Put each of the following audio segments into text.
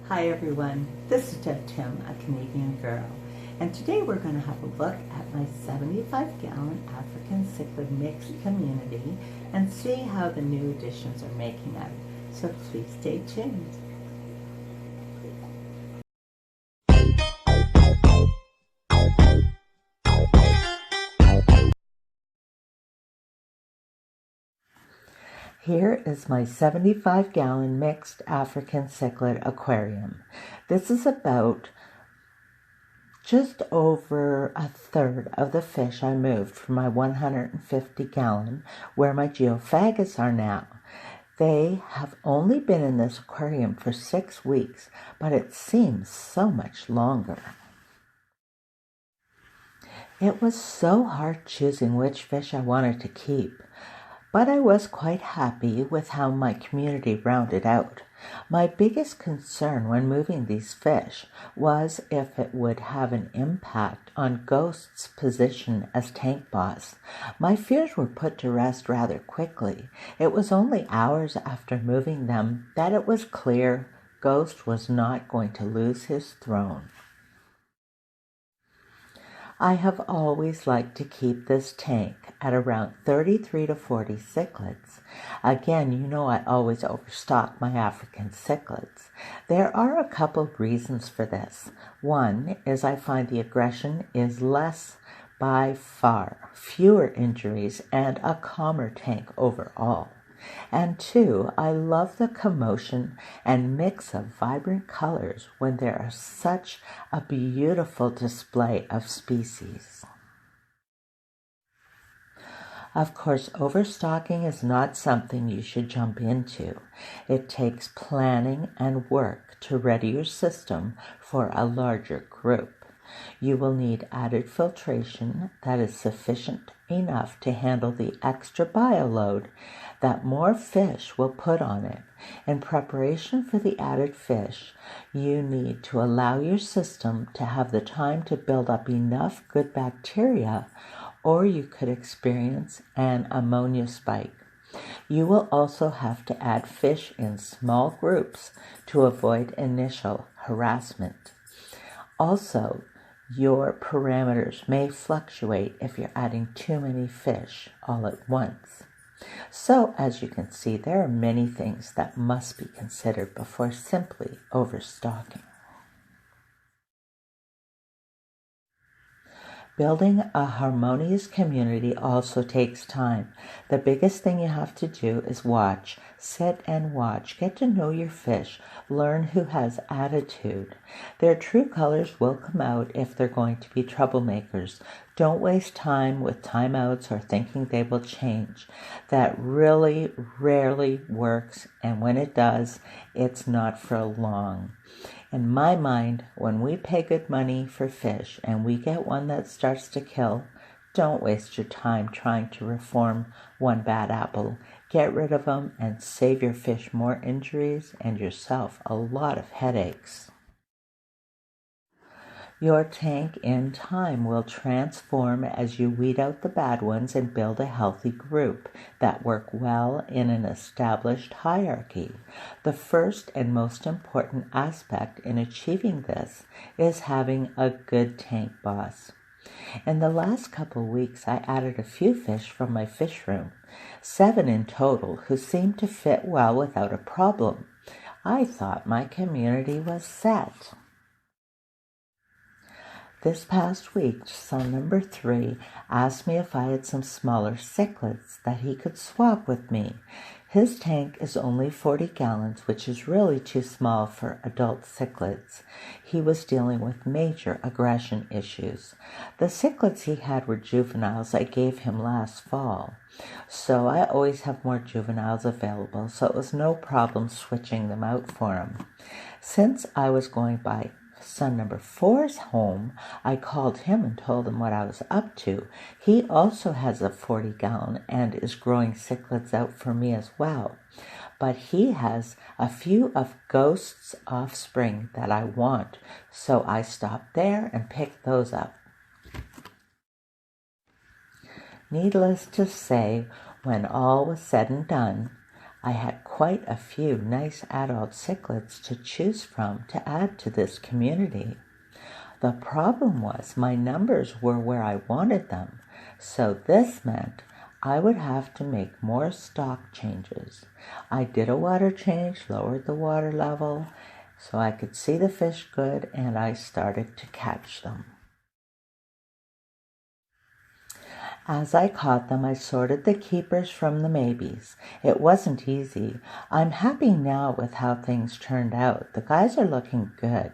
Hi everyone, this is Deb Tim, a Canadian girl, and today we're going to have a look at my 75-gallon African cichlid mixed community and see how the new additions are making out. So please stay tuned. Here is my 75-gallon mixed African cichlid aquarium. This is about just over a third of the fish I moved from my 150-gallon where my geophagus are now. They have only been in this aquarium for 6 weeks, but it seems so much longer. It was so hard choosing which fish I wanted to keep, but I was quite happy with how my community rounded out. My biggest concern when moving these fish was if it would have an impact on Ghost's position as tank boss. My fears were put to rest rather quickly. It was only hours after moving them that it was clear Ghost was not going to lose his throne. I have always liked to keep this tank at around 33 to 40 cichlids. Again, you know I always overstock my African cichlids. There are a couple reasons for this. One is I find the aggression is less by far, fewer injuries, and a calmer tank overall. And two, I love the commotion and mix of vibrant colors when there is such a beautiful display of species. Of course, overstocking is not something you should jump into. It takes planning and work to ready your system for a larger group. You will need added filtration that is sufficient enough to handle the extra bioload that more fish will put on it. In preparation for the added fish, you need to allow your system to have the time to build up enough good bacteria, or you could experience an ammonia spike. You will also have to add fish in small groups to avoid initial harassment. Also, your parameters may fluctuate if you're adding too many fish all at once. So, as you can see, there are many things that must be considered before simply overstocking. Building a harmonious community also takes time. The biggest thing you have to do is watch, sit and watch, get to know your fish, learn who has attitude. Their true colors will come out if they're going to be troublemakers. Don't waste time with timeouts or thinking they will change. That really rarely works, and when it does, it's not for long. In my mind, when we pay good money for fish and we get one that starts to kill, don't waste your time trying to reform one bad apple. Get rid of them and save your fish more injuries and yourself a lot of headaches. Your tank in time will transform as you weed out the bad ones and build a healthy group that work well in an established hierarchy. The first and most important aspect in achieving this is having a good tank boss. In the last couple weeks, I added a few fish from my fish room, 7 in total, who seemed to fit well without a problem. I thought my community was set. This past week, son number 3 asked me if I had some smaller cichlids that he could swap with me. His tank is only 40 gallons, which is really too small for adult cichlids. He was dealing with major aggression issues. The cichlids he had were juveniles I gave him last fall, so I always have more juveniles available, so it was no problem switching them out for him. Since I was going by son number 4's home, I called him and told him what I was up to. He also has a 40-gallon and is growing cichlids out for me as well. But he has a few of Ghost's offspring that I want, so I stopped there and picked those up. Needless to say, when all was said and done, I had quite a few nice adult cichlids to choose from to add to this community. The problem was my numbers were where I wanted them, so this meant I would have to make more stock changes. I did a water change, lowered the water level so I could see the fish good, and I started to catch them. As I caught them, I sorted the keepers from the maybes. It wasn't easy. I'm happy now with how things turned out. The guys are looking good.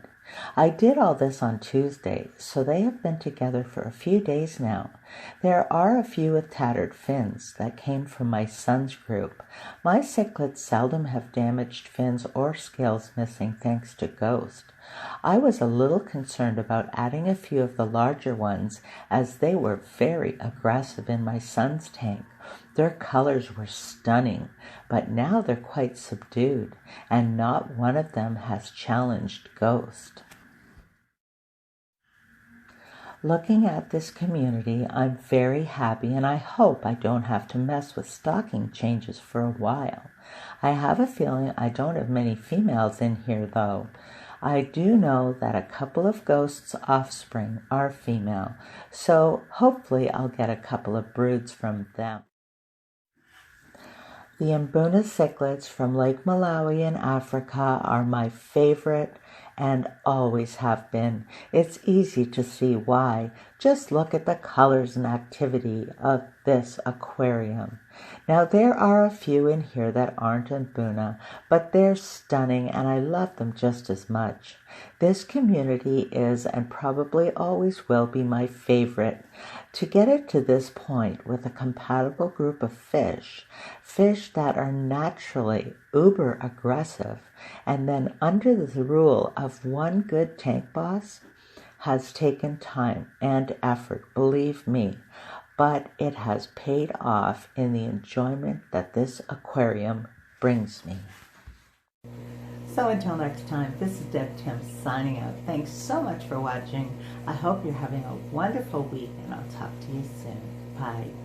I did all this on Tuesday, so they have been together for a few days now. There are a few with tattered fins that came from my son's group. My cichlids seldom have damaged fins or scales missing thanks to Ghost. I was a little concerned about adding a few of the larger ones as they were very aggressive in my son's tank. Their colors were stunning, but now they're quite subdued, and not one of them has challenged Ghost. Looking at this community, I'm very happy, and I hope I don't have to mess with stocking changes for a while. I have a feeling I don't have many females in here, though. I do know that a couple of Ghost's offspring are female, so hopefully I'll get a couple of broods from them. The Mbuna cichlids from Lake Malawi in Africa are my favorite and always have been. It's easy to see why. Just look at the colors and activity of this aquarium. Now there are a few in here that aren't Mbuna, but they're stunning and I love them just as much. This community is and probably always will be my favorite. To get it to this point with a compatible group of fish that are naturally uber aggressive, and then under the rule of one good tank boss, has taken time and effort, believe me, but it has paid off in the enjoyment that this aquarium brings me. So until next time, this is Deb Tim signing out. Thanks so much for watching. I hope you're having a wonderful week, and I'll talk to you soon. Bye.